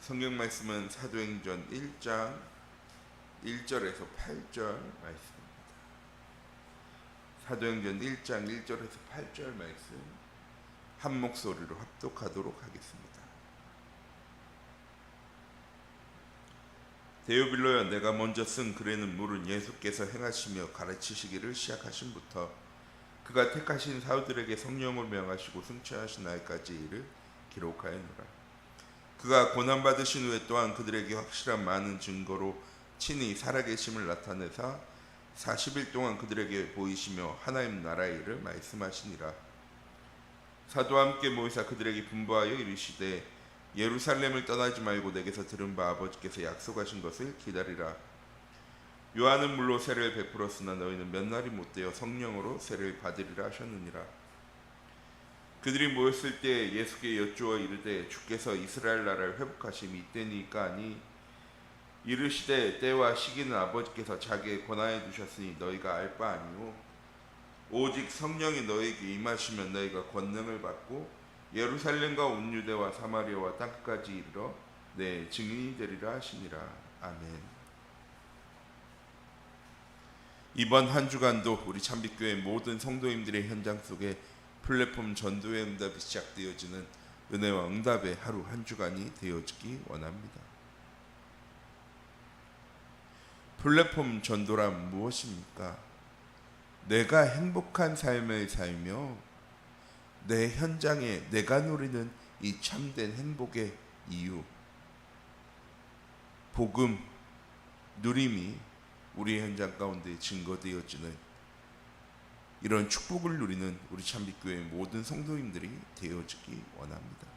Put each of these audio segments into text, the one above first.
성경 말씀은 사도행전 1장 1절에서 8절 말씀입니다. 사도행전 1장 1절에서 8절 말씀 한 목소리로 합독하도록 하겠습니다. 데오빌로여, 내가 먼저 쓴 글에는 물은 예수께서 행하시며 가르치시기를 시작하신부터 그가 택하신 사도들에게 성령을 명하시고 승천하신 날까지 이를 기록하였노라. 그가 고난받으신 후에 또한 그들에게 확실한 많은 증거로 친히 살아계심을 나타내사 40일 동안 그들에게 보이시며 하나님 나라의 일을 말씀하시니라. 사도와 함께 모이사 그들에게 분부하여 이르시되 예루살렘을 떠나지 말고 내게서 들은 바 아버지께서 약속하신 것을 기다리라. 요한은 물로 세례를 베풀었으나 너희는 몇 날이 못되어 성령으로 세례를 받으리라 하셨느니라. 그들이 모였을 때 예수께 여쭈어 이르되 주께서 이스라엘 나라를 회복하심이 이때니까 하니 이르시되 때와 시기는 아버지께서 자기의 권한에 두셨으니 너희가 알 바 아니오. 오직 성령이 너희에게 임하시면 너희가 권능을 받고 예루살렘과 온 유대와 사마리아와 땅끝까지 이르러 내 증인이 되리라 하시니라. 아멘. 이번 한 주간도 우리 참빛교회 모든 성도님들의 현장 속에 플랫폼 전도의 응답이 시작되어지는 은혜와 응답의 하루 한 주간이 되어지기 원합니다. 플랫폼 전도란 무엇입니까? 내가 행복한 삶을 살며 내 현장에 내가 누리는 이 참된 행복의 이유, 복음, 누림이 우리 현장 가운데 증거되어지는 이런 축복을 누리는 우리 참빛교회 모든 성도님들이 되어지기 원합니다.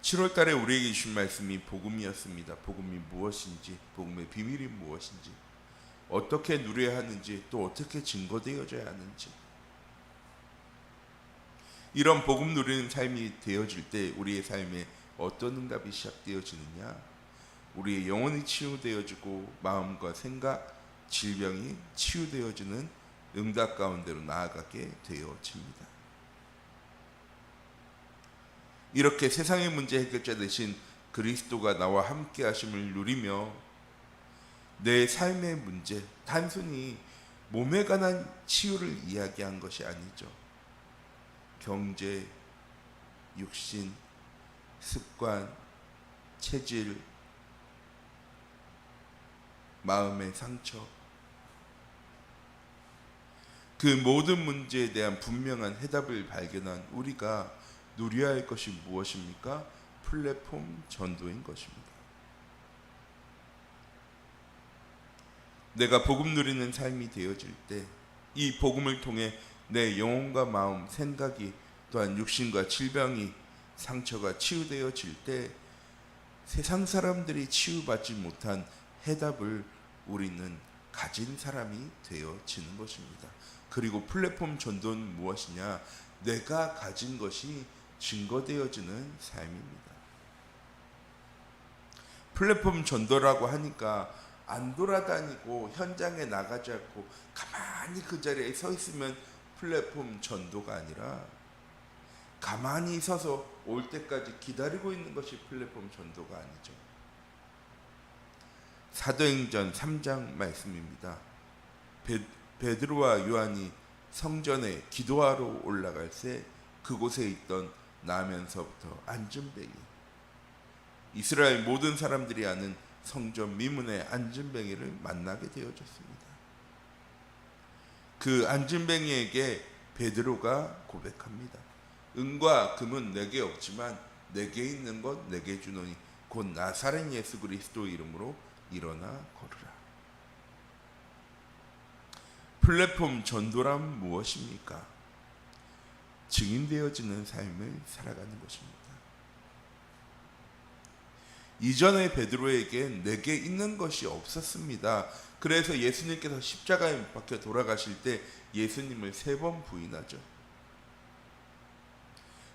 7월 달에 우리에게 주신 말씀이 복음이었습니다. 복음이 무엇인지, 복음의 비밀이 무엇인지, 어떻게 누려야 하는지, 또 어떻게 증거되어져야 하는지, 이런 복음 누리는 삶이 되어질 때 우리의 삶에 어떤 응답이 시작되어지느냐? 우리의 영혼이 치유되어지고 마음과 생각, 질병이 치유되어지는 응답 가운데로 나아가게 되어집니다. 이렇게 세상의 문제 해결자 되신 그리스도가 나와 함께 하심을 누리며 내 삶의 문제, 단순히 몸에 관한 치유를 이야기한 것이 아니죠. 경제, 육신, 습관, 체질, 마음의 상처, 그 모든 문제에 대한 분명한 해답을 발견한 우리가 누려야 할 것이 무엇입니까? 플랫폼 전도인 것입니다. 내가 복음 누리는 삶이 되어질 때 이 복음을 통해 내 영혼과 마음, 생각이 또한 육신과 질병이 상처가 치유되어질 때 세상 사람들이 치유받지 못한 해답을 우리는 가진 사람이 되어지는 것입니다. 그리고 플랫폼 전도는 무엇이냐? 내가 가진 것이 증거되어지는 삶입니다. 플랫폼 전도라고 하니까 안 돌아다니고 현장에 나가지 않고 가만히 그 자리에 서 있으면 플랫폼 전도가 아니라 가만히 서서 올 때까지 기다리고 있는 것이 플랫폼 전도가 아니죠. 사도행전 3장 말씀입니다. 베드로와 요한이 성전에 기도하러 올라갈 때 그곳에 있던 나면서부터 안진뱅이, 이스라엘 모든 사람들이 아는 성전 미문의 안진뱅이를 만나게 되어졌습니다. 그 안진뱅이에게 베드로가 고백합니다. 은과 금은 내게 없지만 내게 있는 것 내게 주노니 곧 나사렛 예수 그리스도 이름으로 일어나 걸으라. 플랫폼 전도란 무엇입니까? 증인되어지는 삶을 살아가는 것입니다. 이전에 베드로에게 내게 있는 것이 없었습니다. 그래서 예수님께서 십자가에 못 박혀 돌아가실 때 예수님을 3번 부인하죠.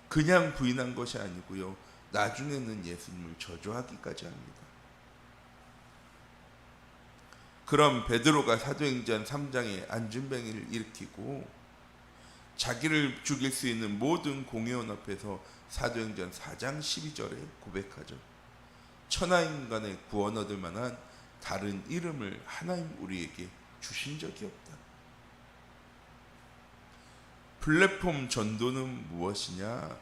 그냥 부인한 것이 아니고요, 나중에는 예수님을 저주하기까지 합니다. 그럼 베드로가 사도행전 3장에 안진뱅이를 일으키고 자기를 죽일 수 있는 모든 공의원 앞에서 사도행전 4장 12절에 고백하죠. 천하인간의 구원 얻을 만한 다른 이름을 하나님 우리에게 주신 적이 없다. 플랫폼 전도는 무엇이냐?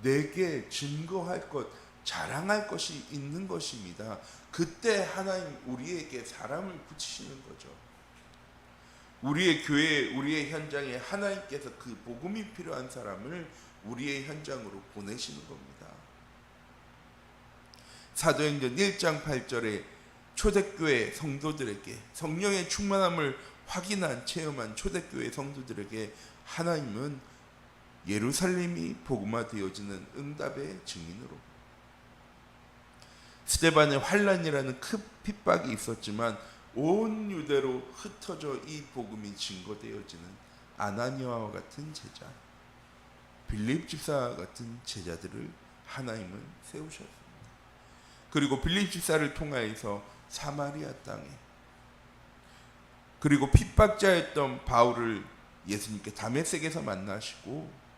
내게 증거할 것, 자랑할 것이 있는 것입니다. 그때 하나님 우리에게 사람을 붙이시는 거죠. 우리의 교회, 우리의 현장에 하나님께서 그 복음이 필요한 사람을 우리의 현장으로 보내시는 겁니다. 사도행전 1장 8절에 초대교회 성도들에게 성령의 충만함을 확인한 체험한 초대교회 성도들에게 하나님은 예루살렘이 복음화되어지는 응답의 증인으로, 스데반의 환란이라는 큰 핍박이 있었지만 온 유대로 흩어져 이 복음이 증거되어지는 아나니아와 같은 제자, 빌립 집사 같은 제자들을 하나님은 세우셨습니다. 그리고 빌립 집사를 통하여서 사마리아 땅에, 그리고 핍박자였던 바울을 예수님께 다메섹에서 만나시고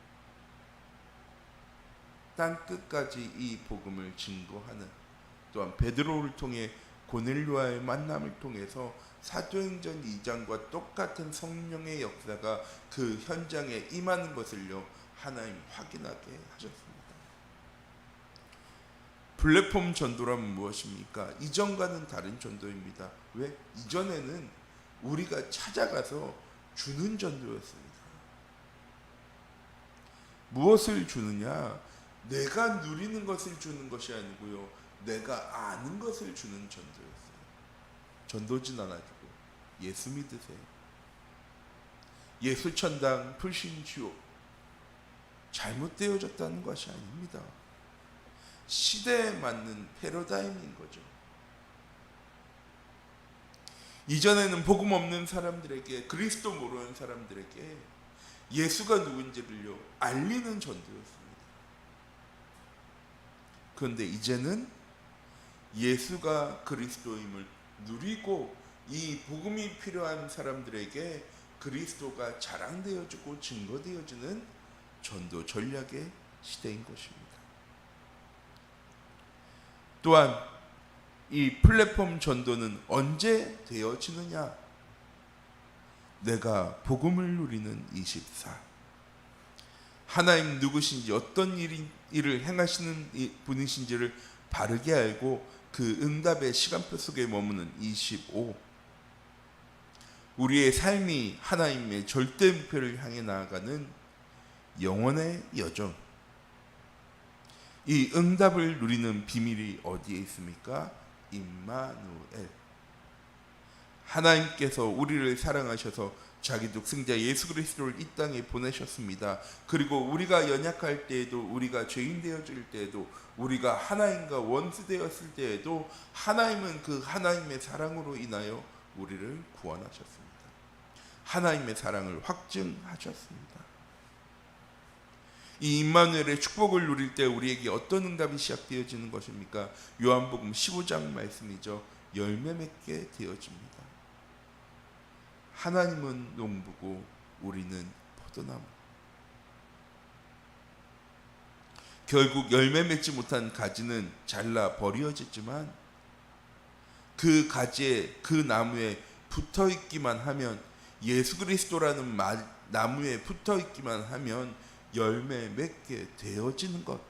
땅 끝까지 이 복음을 증거하는, 또한 베드로를 통해 고넬료와의 만남을 통해서 사도행전 2장과 똑같은 성령의 역사가 그 현장에 임하는 것을요 하나님 확인하게 하셨습니다. 플랫폼 전도란 무엇입니까? 이전과는 다른 전도입니다. 왜? 이전에는 우리가 찾아가서 주는 전도였습니다. 무엇을 주느냐? 내가 누리는 것을 주는 것이 아니고요, 내가 아는 것을 주는 전도였어요. 전도진 않아주고 예수 믿으세요. 예수천당 불신지옥 잘못되어졌다는 것이 아닙니다. 시대에 맞는 패러다임인 거죠. 이전에는 복음 없는 사람들에게, 그리스도 모르는 사람들에게 예수가 누군지를요 알리는 전도였습니다. 그런데 이제는 예수가 그리스도임을 누리고 이 복음이 필요한 사람들에게 그리스도가 자랑되어지고 증거되어지는 전도 전략의 시대인 것입니다. 또한 이 플랫폼 전도는 언제 되어지느냐? 내가 복음을 누리는 24, 하나님 누구신지, 어떤 일을 행하시는 분이신지를 바르게 알고 그 응답의 시간표 속에 머무는 25, 우리의 삶이 하나님의 절대 목표를 향해 나아가는 영원의 여정, 이 응답을 누리는 비밀이 어디에 있습니까? 임마누엘, 하나님께서 우리를 사랑하셔서 자기 독생자 예수 그리스도를 이 땅에 보내셨습니다. 그리고 우리가 연약할 때에도, 우리가 죄인 되어질 때에도, 우리가 하나님과 원수 되었을 때에도 하나님은 그 하나님의 사랑으로 인하여 우리를 구원하셨습니다. 하나님의 사랑을 확증하셨습니다. 이 임마누엘의 축복을 누릴 때 우리에게 어떤 응답이 시작되어지는 것입니까? 요한복음 15장 말씀이죠. 열매 맺게 되어집니다. 하나님은 농부고 우리는 포도나무. 결국 열매 맺지 못한 가지는 잘라 버려지지만 그 가지에, 그 나무에 붙어 있기만 하면, 예수 그리스도라는 나무에 붙어 있기만 하면 열매 맺게 되어지는 것,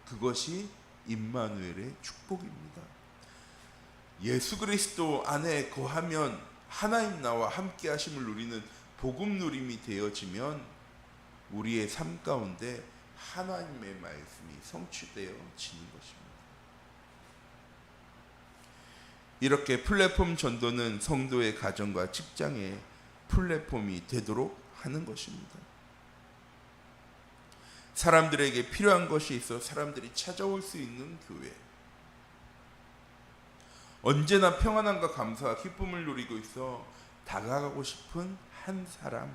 그것이 임마누엘의 축복입니다. 예수 그리스도 안에 거하면 하나님 나와 함께 하심을 누리는 복음 누림이 되어지면 우리의 삶 가운데 하나님의 말씀이 성취되어지는 것입니다. 이렇게 플랫폼 전도는 성도의 가정과 직장의 플랫폼이 되도록 하는 것입니다. 사람들에게 필요한 것이 있어 사람들이 찾아올 수 있는 교회, 언제나 평안함과 감사와 기쁨을 누리고 있어 다가가고 싶은 한 사람,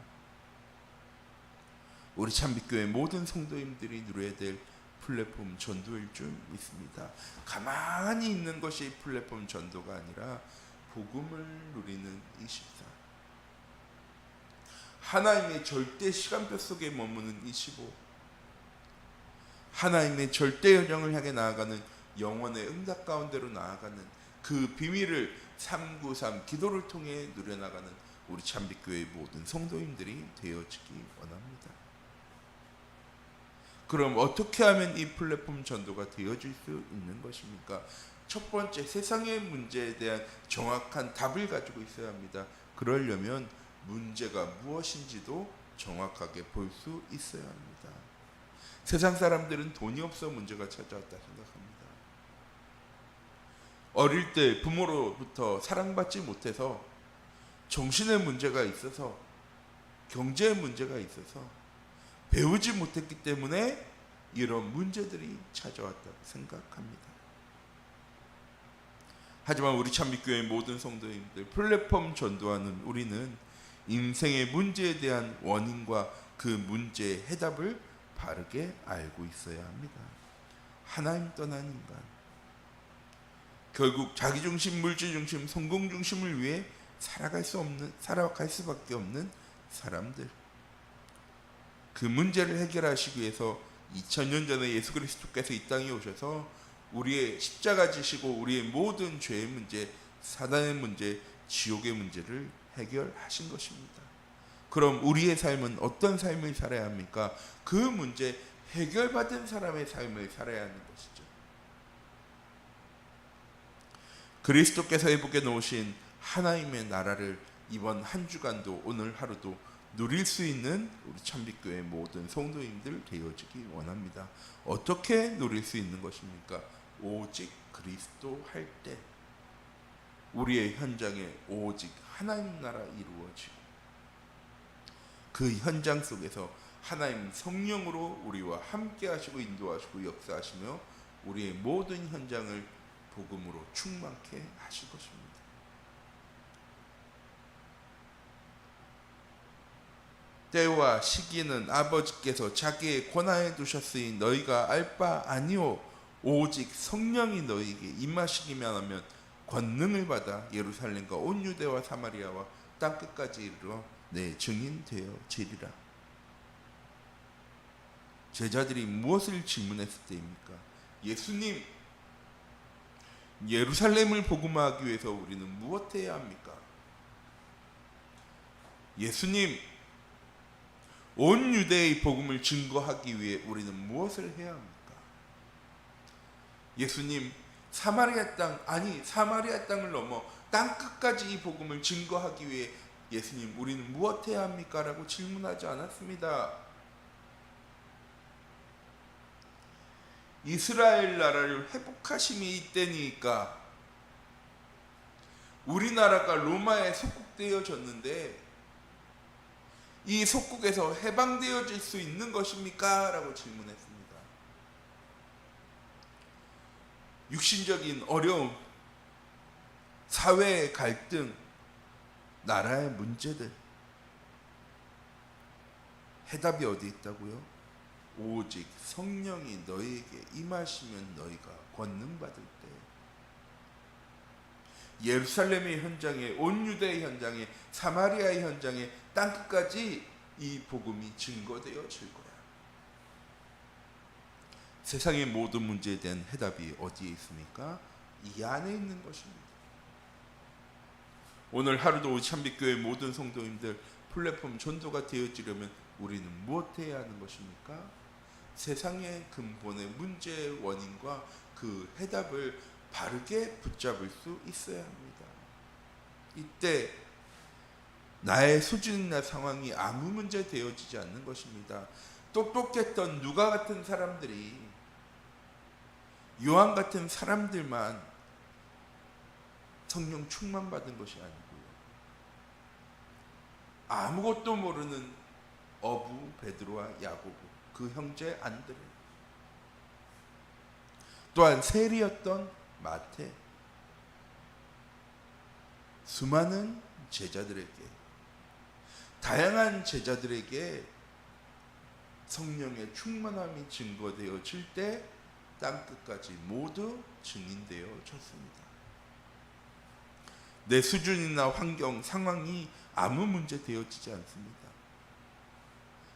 우리 참빛교회 모든 성도님들이 누려야 될 플랫폼 전도일 줄 믿습니다. 가만히 있는 것이 플랫폼 전도가 아니라 복음을 누리는 24, 하나님의 절대 시간표 속에 머무는 이 시보, 하나님의 절대 여정을 향해 나아가는 영원의 응답 가운데로 나아가는 그 비밀을 393 기도를 통해 누려나가는 우리 참빛교회의 모든 성도님들이 되어지기 원합니다. 그럼 어떻게 하면 이 플랫폼 전도가 되어질 수 있는 것입니까? 첫 번째, 세상의 문제에 대한 정확한 답을 가지고 있어야 합니다. 그러려면 문제가 무엇인지도 정확하게 볼 수 있어야 합니다. 세상 사람들은 돈이 없어 문제가 찾아왔다 생각합니다. 어릴 때 부모로부터 사랑받지 못해서 정신의 문제가 있어서, 경제의 문제가 있어서 배우지 못했기 때문에 이런 문제들이 찾아왔다고 생각합니다. 하지만 우리 참빛교회의 모든 성도님들, 플랫폼 전도하는 우리는 인생의 문제에 대한 원인과 그 문제의 해답을 바르게 알고 있어야 합니다. 하나님 떠난 인간, 결국 자기중심, 물질중심, 성공중심을 위해 살아갈 수밖에 없는 사람들, 그 문제를 해결하시기 위해서 2000년 전에 예수 그리스도께서 이 땅에 오셔서 우리의 십자가 지시고 우리의 모든 죄의 문제, 사단의 문제, 지옥의 문제를 해결하신 것입니다. 그럼 우리의 삶은 어떤 삶을 살아야 합니까? 그 문제 해결받은 사람의 삶을 살아야 하는 것이죠. 그리스도께서 회복해 놓으신 하나님의 나라를 이번 한 주간도, 오늘 하루도 누릴 수 있는 우리 참빛교회 모든 성도님들 되어지기 원합니다. 어떻게 누릴 수 있는 것입니까? 오직 그리스도 할 때 우리의 현장에 오직 하나님 나라 이루어지고, 그 현장 속에서 하나님 성령으로 우리와 함께 하시고 인도하시고 역사하시며 우리의 모든 현장을 복음으로 충만케 하실 것입니다. 때와 시기는 아버지께서 자기의 권한에 두셨으니 너희가 알 바 아니오. 오직 성령이 너희에게 임하시기만 하면 권능을 받아 예루살렘과 온 유대와 사마리아와 땅끝까지 이르러 내 증인 되어지리라. 제자들이 무엇을 질문했을 때입니까? 예수님, 예루살렘을 복음화하기 위해서 우리는 무엇해야 합니까? 예수님, 온 유대의 복음을 증거하기 위해 우리는 무엇을 해야 합니까? 예수님, 사마리아 땅을 넘어 땅 끝까지 이 복음을 증거하기 위해 예수님, 우리는 무엇해야 합니까? 라고 질문하지 않았습니다. 이스라엘 나라를 회복하심이 이때니까 우리나라가 로마에 속국되어졌는데 이 속국에서 해방되어질 수 있는 것입니까? 라고 질문했습니다. 육신적인 어려움, 사회의 갈등, 나라의 문제들, 해답이 어디 있다고요? 오직 성령이 너희에게 임하시면 너희가 권능 받을 때 예루살렘의 현장에, 온 유대의 현장에, 사마리아의 현장에, 땅끝까지 이 복음이 증거되어질 거야. 세상의 모든 문제에 대한 해답이 어디에 있습니까? 이 안에 있는 것입니다. 오늘 하루도 우리 참빛교회 모든 성도님들 플랫폼 전도가 되어지려면 우리는 무엇해야 하는 것입니까? 세상의 근본의 문제의 원인과 그 해답을 바르게 붙잡을 수 있어야 합니다. 이때 나의 수준이나 상황이 아무 문제 되어지지 않는 것입니다. 똑똑했던 누가 같은 사람들이, 요한 같은 사람들만 성령 충만받은 것이 아니고요, 아무것도 모르는 어부 베드로와 야고보, 그 형제 안드레, 또한 세리였던 마태, 수많은 제자들에게, 다양한 제자들에게 성령의 충만함이 증거되어질 때 땅끝까지 모두 증인되어졌습니다. 내 수준이나 환경, 상황이 아무 문제 되어지지 않습니다.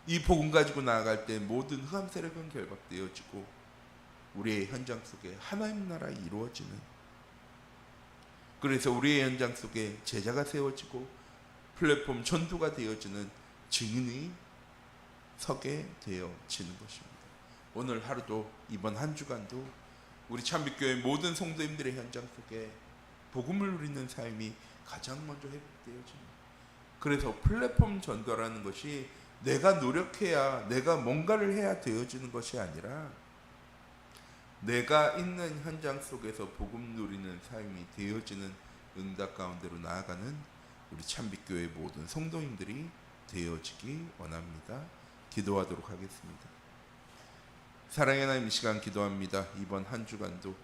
이 복음 가지고 나아갈 때 모든 흑암 세력은 결박되어지고 우리의 현장 속에 하나님 나라 이루어지는, 그래서 우리의 현장 속에 제자가 세워지고 플랫폼 전도가 되어지는 증인이 서게 되어지는 것입니다. 오늘 하루도 이번 한 주간도 우리 참빛교회 모든 성도님들의 현장 속에 복음을 누리는 삶이 가장 먼저 회복되어집니다. 그래서 플랫폼 전도라는 것이 내가 노력해야, 내가 뭔가를 해야 되어지는 것이 아니라 내가 있는 현장 속에서 복음 누리는 삶이 되어지는 응답 가운데로 나아가는 우리 참빛교회 모든 성도님들이 되어지기 원합니다. 기도하도록 하겠습니다. 사랑의 하나님, 이 시간 기도합니다. 이번 한 주간도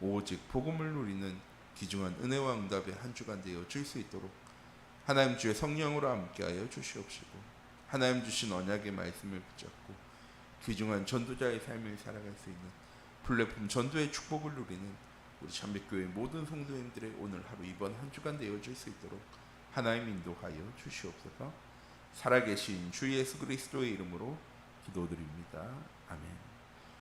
오직 복음을 누리는 귀중한 은혜와 응답의 한 주간 되어질 수 있도록 하나님 주의 성령으로 함께하여 주시옵시고, 하나님 주신 언약의 말씀을 붙잡고 귀중한 전도자의 삶을 살아갈 수 있는 플랫폼 전도의 축복을 누리는 우리 참빛교회 모든 성도님들의 오늘 하루 이번 한 주간 되어질 수 있도록 하나님 인도하여 주시옵소서. 살아계신 주 예수 그리스도의 이름으로 기도드립니다. 아멘.